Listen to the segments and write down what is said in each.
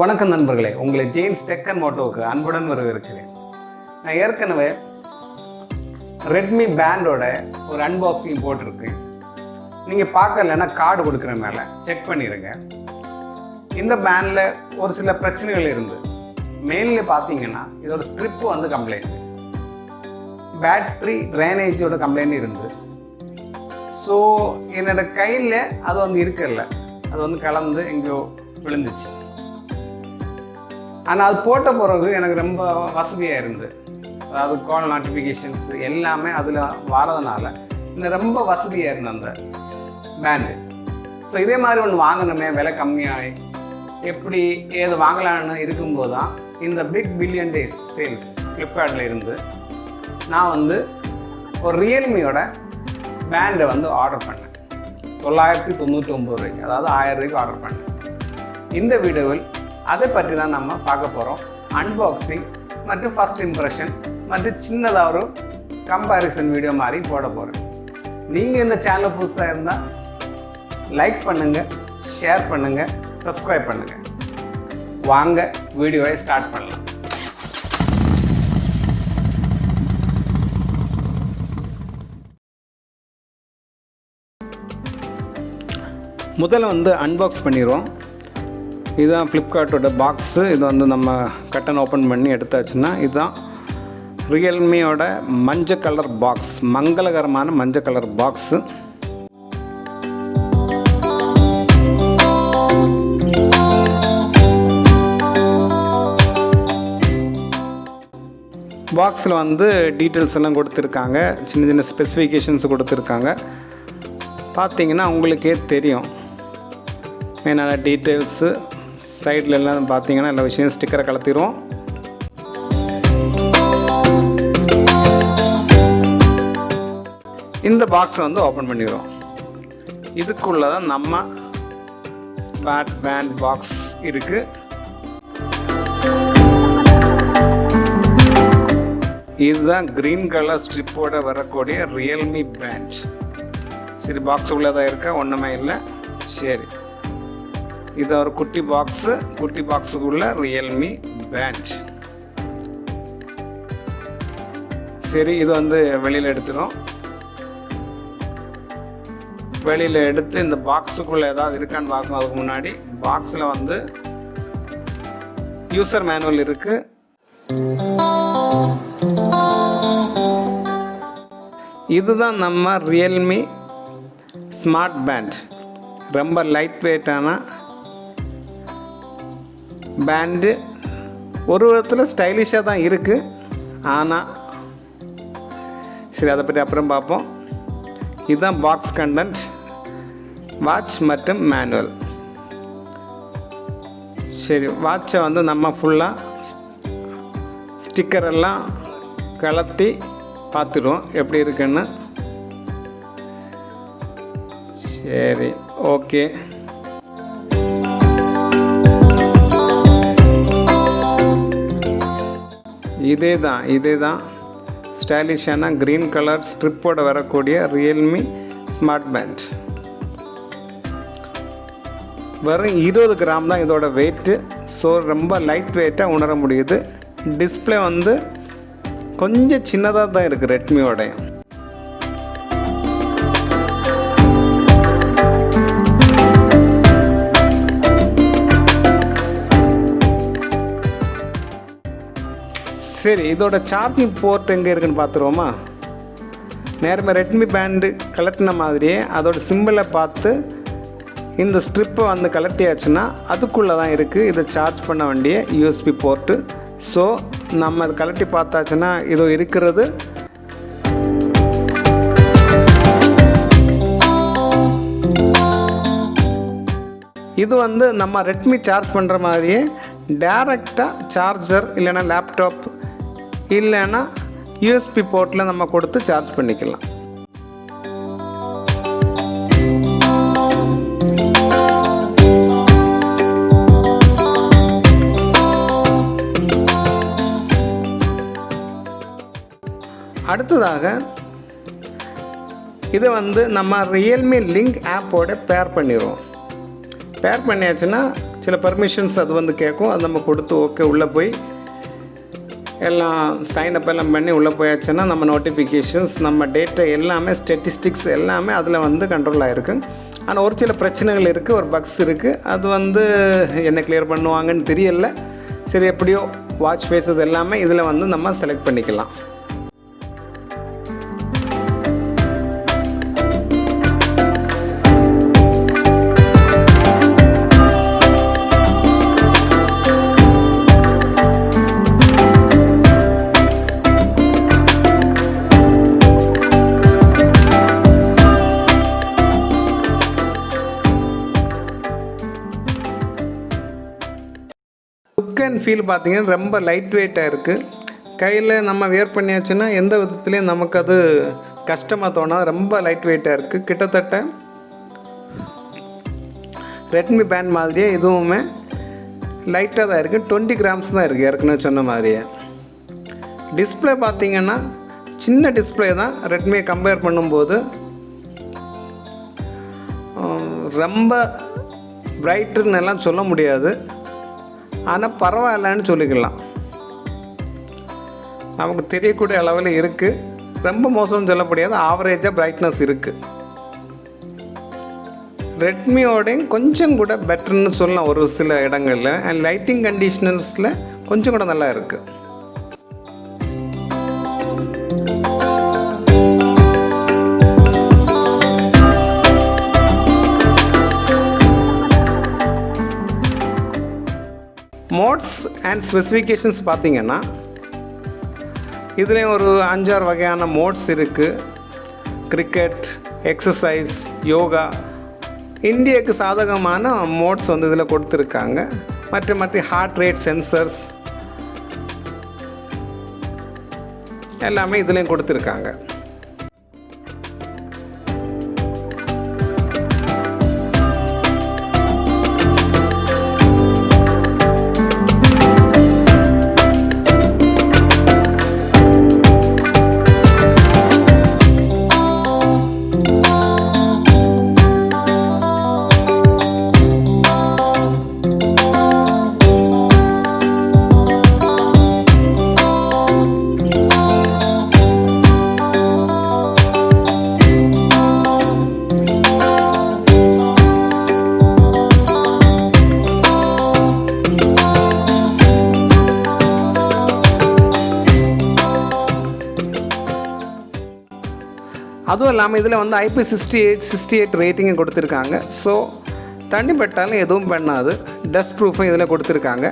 வணக்கம் நண்பர்களே, உங்களை ஜெயின்ஸ் டெக் அண்ட் மோட்டோவுக்கு அன்புடன் வரவேற்கிறேன். நான் ஏற்கனவே ரெட்மி பேண்டோட ஒரு அன்பாக்சிங் போட்டிருக்கேன். நீங்கள் பார்க்கலன்னா கார்டு கொடுக்குற மேலே செக் பண்ணிடுங்க. இந்த பேண்டில் ஒரு சில பிரச்சனைகள் இருந்து மெயின்ல பார்த்தீங்கன்னா இதோட ஸ்ட்ரிப்பு வந்து கம்ப்ளைண்ட், பேட்ரி ட்ரைனேஜோட கம்ப்ளைண்ட் இருந்து. ஸோ என்னோட கையில் அது வந்து இருக்கல, அது வந்து கலந்து எங்கேயோ விழுந்துச்சு. ஆனால் அது போட்ட பிறகு எனக்கு ரொம்ப வசதியாக இருந்து, அதாவது கால் நோட்டிஃபிகேஷன்ஸ் எல்லாமே அதில் வரதுனால இந்த ரொம்ப வசதியாக இருந்த அந்த பேண்டு. ஸோ இதே மாதிரி ஒன்று வாங்கணுமே, விலை கம்மியாகி எப்படி ஏது வாங்கலான்னு இருக்கும்போது தான் இந்த பிக் பில்லியன் டேஸ் சேல்ஸ் ஃப்ளிப்கார்ட்டில் இருந்து நான் வந்து ஒரு ரியல்மியோட பேண்டை வந்து ஆர்டர் பண்ணேன். 999 ரூபாய்க்கு, அதாவது 1000 ரூபாய்க்கு ஆர்டர் பண்ணேன். இந்த வீடியோவில் அதை பற்றி தான் நம்ம பார்க்க போகிறோம். அன்பாக்சிங் மற்றும் ஃபஸ்ட் இம்ப்ரெஷன் மற்றும் சின்னதாக ஒரு கம்பேரிசன் வீடியோ மாதிரி போட போகிறேன். நீங்கள் இந்த சேனல் புதுசாக இருந்தால் லைக் பண்ணுங்கள், ஷேர் பண்ணுங்கள், சப்ஸ்கிரைப் பண்ணுங்கள். வாங்க வீடியோவை ஸ்டார்ட் பண்ணலாம். முதல்ல வந்து அன்பாக்ஸ் பண்ணிடுவோம். இதுதான் ஃப்ளிப்கார்ட்டோட பாக்ஸு. இது வந்து நம்ம கட்டன் ஓப்பன் பண்ணி எடுத்தாச்சுன்னா இதுதான் ரியல்மியோட மஞ்சள் கலர் பாக்ஸ், மங்களகரமான மஞ்சள் கலர் பாக்ஸு. பாக்ஸில் வந்து டீட்டெயில்ஸ் எல்லாம் கொடுத்துருக்காங்க, சின்ன சின்ன ஸ்பெசிஃபிகேஷன்ஸ் கொடுத்துருக்காங்க. பார்த்தீங்கன்னா உங்களுக்கே தெரியும் மெயினான டீட்டெயில்ஸு. சைடில் எல்லாம் பார்த்தீங்கன்னா எல்லா விஷயம் ஸ்டிக்கரை கலத்திடுவோம். இந்த பாக்ஸை வந்து ஓப்பன் பண்ணிடுவோம். இதுக்குள்ளே தான் நம்ம ஸ்மார்ட் பேண்ட் பாக்ஸ் இருக்குது. இதுதான் க்ரீன் கலர் ஸ்ட்ரிப்போட வரக்கூடிய ரியல்மி பேண்ட். சரி, பாக்ஸ் உள்ளதாக இருக்கா? ஒன்றுமே இல்லை. சரி, இது ஒரு குட்டி பாக்ஸு. குட்டி பாக்ஸுக்குள்ள ரியல்மி பேண்ட். சரி, இது வந்து வெளியில் எடுத்துடும். வெளியில் எடுத்து இந்த பாக்ஸுக்குள்ளே ஏதாவது இருக்கான்னு பார்க்கணும். அதுக்கு முன்னாடி பாக்ஸில் வந்து யூசர் மேனுவல் இருக்குது. இதுதான் நம்ம ரியல்மி ஸ்மார்ட் பேண்ட். ரொம்ப லைட் வெயிட்டான பேண்டு. ஒரு விதத்தில் ஸ்டைலிஷாக தான் இருக்குது. ஆனால் சரி, அதை பற்றி அப்புறம் பார்ப்போம். இதுதான் பாக்ஸ் கண்டென்ட், வாட்ச் மற்றும் மேனுவல். சரி, வாட்சை வந்து நம்ம ஃபுல்லாக ஸ்டிக்கரெல்லாம் கலத்தி பார்த்துடுவோம் எப்படி இருக்குன்னு. சரி, ஓகே. இதே தான் ஸ்டைலிஷான க்ரீன் கலர் ஸ்ட்ரிப்போடு வரக்கூடிய ரியல்மி ஸ்மார்ட் பேண்ட். வெறும் 20 கிராம் தான் இதோட வெயிட்டு. ஸோ ரொம்ப லைட் வெயிட்டாக உணர முடியுது. டிஸ்பிளே வந்து கொஞ்சம் சின்னதாக தான் இருக்குது ரெட்மியோடைய. சரி, இதோட சார்ஜிங் போர்ட் எங்கே இருக்குன்னு பார்த்துருவோமா? நேரமே ரெட்மி பேண்டு கலட்டின மாதிரியே அதோட சிம்பிளை பார்த்து இந்த ஸ்ட்ரிப்பை வந்து கலட்டியாச்சுன்னா அதுக்குள்ளே தான் இருக்குது இதை சார்ஜ் பண்ண வேண்டிய யூஎஸ்பி போர்ட்டு. ஸோ நம்ம அதை கலட்டி பார்த்தாச்சுன்னா இதோ இருக்கிறது. இது வந்து நம்ம ரெட்மி சார்ஜ் பண்ணுற மாதிரியே டைரெக்டாக சார்ஜர் இல்லைன்னா லேப்டாப் இல்லைன்னா யூஎஸ்பி போர்ட்டில் நம்ம கொடுத்து சார்ஜ் பண்ணிக்கலாம். அடுத்ததாக இதை வந்து நம்ம ரியல்மி லிங்க் ஆப்போட பேர் பண்ணிடுவோம். பேர் பண்ணியாச்சுன்னா சில பர்மிஷன்ஸ் அது வந்து கேட்கும். அது நம்ம கொடுத்து ஓகே உள்ளே போய் எல்லாம் சைனப் எல்லாம் பண்ணி உள்ளே போயாச்சுன்னா நம்ம நோட்டிஃபிகேஷன்ஸ், நம்ம டேட்டா எல்லாமே, ஸ்டேட்டிஸ்டிக்ஸ் எல்லாமே அதில் வந்து கண்ட்ரோல் ஆகிருக்கு. ஆனால் ஒரு சில பிரச்சனைகள் இருக்குது, ஒரு பக்ஸ் இருக்குது. அது வந்து என்ன கிளியர் பண்ணுவாங்கன்னு தெரியல. சரி, எப்படியோ வாட்ச் ஃபேஸஸ் எல்லாமே இதில் வந்து நம்ம செலக்ட் பண்ணிக்கலாம். லுக் அண்ட் ஃபீல் பார்த்திங்கன்னா ரொம்ப லைட் வெயிட்டாக இருக்குது. கையில் நம்ம வியர் பண்ணியாச்சுன்னா எந்த விதத்துலேயும் நமக்கு அது கஷ்டமாக தோணாது. ரொம்ப லைட் வெயிட்டாக இருக்குது. கிட்டத்தட்ட ரெட்மி பேண்ட் மாதிரியே இதுவுமே லைட்டாக தான் இருக்குது. 20 கிராம்ஸ் தான் இருக்குது ஏற்கனவே சொன்ன மாதிரியே. டிஸ்பிளே பார்த்திங்கன்னா சின்ன டிஸ்பிளே தான். ரெட்மியை கம்பேர் பண்ணும்போது ரொம்ப பிரைட்டுன்னு எல்லாம் சொல்ல முடியாது, ஆனால் பரவாயில்லன்னு சொல்லிக்கலாம். நமக்கு தெரியக்கூடிய அளவில் இருக்குது. ரொம்ப மோசம்னு சொல்ல முடியாது, ஆவரேஜாக பிரைட்னஸ் இருக்குது. ரெட்மியோடையும் கொஞ்சம் கூட பெட்டர்னு சொல்லலாம் ஒரு சில இடங்களில். அண்ட் லைட்டிங் கண்டிஷனர்ஸில் கொஞ்சம் கூட நல்லா இருக்குது. மோட்ஸ் அண்ட் ஸ்பெசிஃபிகேஷன்ஸ் பார்த்திங்கன்னா இதுலேயும் ஒரு 5-6 வகையான மோட்ஸ் இருக்குது. கிரிக்கெட், எக்ஸசைஸ், யோகா, இந்தியாவுக்கு சாதகமான மோட்ஸ் வந்து இதில் கொடுத்துருக்காங்க. மற்ற ஹார்ட் ரேட் சென்சர்ஸ் எல்லாமே இதுலேயும் கொடுத்துருக்காங்க. அதுவும் இல்லாமல் இதில் வந்து IP68 ரேட்டிங்கை கொடுத்துருக்காங்க. ஸோ தண்ணி பட்டாலும் எதுவும் பண்ணாது. டஸ்ட் ப்ரூஃபும் இதில் கொடுத்துருக்காங்க.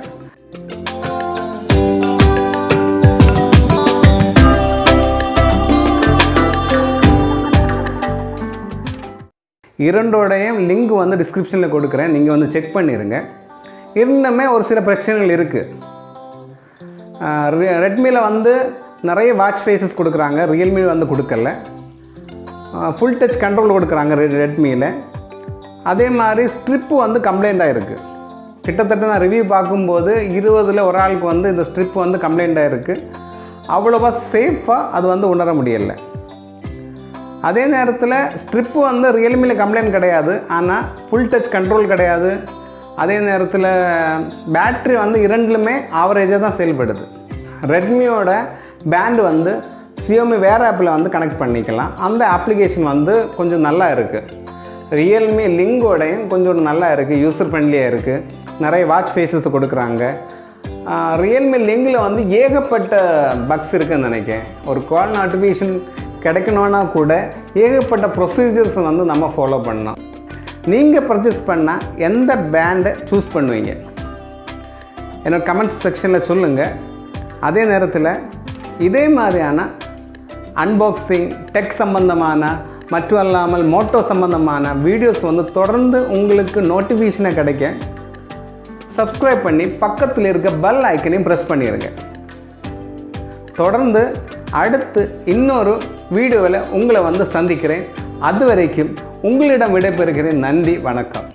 இரண்டோடையும் லிங்க் வந்து டிஸ்கிரிப்ஷனில் கொடுக்குறேன், நீங்கள் வந்து செக் பண்ணிடுங்க. இன்னுமே ஒரு சில பிரச்சனைகள் இருக்குது. ரெட்மியில் வந்து நிறைய வாட்ச் ஃபேஸஸ் கொடுக்குறாங்க, ரியல்மி வந்து கொடுக்கல. ஃபுல் டச் கண்ட்ரோல் கொடுக்குறாங்க ரெட்மியில். அதே மாதிரி ஸ்ட்ரிப்பு வந்து கம்ப்ளைண்ட்டாக இருக்குது. கிட்டத்தட்ட நான் ரிவ்யூ பார்க்கும்போது 20ல் ஒரு ஆளுக்கு வந்து இந்த ஸ்ட்ரிப் வந்து கம்ப்ளைண்ட்டாக இருக்குது. அவ்வளோவா சேஃபாக அது வந்து உணர முடியலை. அதே நேரத்தில் ஸ்ட்ரிப்பு வந்து ரியல்மியில் கம்ப்ளைண்ட் கிடையாது, ஆனால் ஃபுல் டச் கண்ட்ரோல் கிடையாது. அதே நேரத்தில் பேட்ரி வந்து இரண்டுலுமே ஆவரேஜாக தான் செயல்படுது. ரெட்மியோட பேண்டு வந்து சியோமி வேறு ஆப்பில் வந்து கனெக்ட் பண்ணிக்கலாம். அந்த அப்ளிகேஷன் வந்து கொஞ்சம் நல்லா இருக்குது. ரியல்மி லிங்கோடையும் கொஞ்சம் நல்லா இருக்குது, யூசர் ஃப்ரெண்ட்லியாக இருக்குது. நிறைய வாட்ச் ஃபேஸஸ் கொடுக்குறாங்க. ரியல்மி லிங்கில் வந்து ஏகப்பட்ட பக்ஸ் இருக்குதுன்னு நினைக்கிறேன். ஒரு கால் நோட்டிஃபிகேஷன் கிடைக்கணுன்னா கூட ஏகப்பட்ட ப்ரொசீஜர்ஸ் வந்து நம்ம ஃபாலோ பண்ணோம். நீங்கள் பர்ச்சேஸ் பண்ணால் எந்த பேண்டை சூஸ் பண்ணுவீங்க? என்னோட கமெண்ட்ஸ் செக்ஷனில் சொல்லுங்கள். அதே நேரத்தில் இதே மாதிரியான அன்பாக்சிங், டெக் சம்பந்தமான மற்றும் இல்லாமல் மோட்டோ சம்பந்தமான வீடியோஸ் வந்து தொடர்ந்து உங்களுக்கு நோட்டிஃபிகேஷனை கிடைக்க சப்ஸ்கிரைப் பண்ணி பக்கத்தில் இருக்க பெல் ஐக்கனையும் ப்ரெஸ் பண்ணிடுங்க. தொடர்ந்து அடுத்து இன்னொரு வீடியோவில் உங்களை வந்து சந்திக்கிறேன். அது வரைக்கும் உங்களிடம் விடைபெறுகிறேன். நன்றி, வணக்கம்.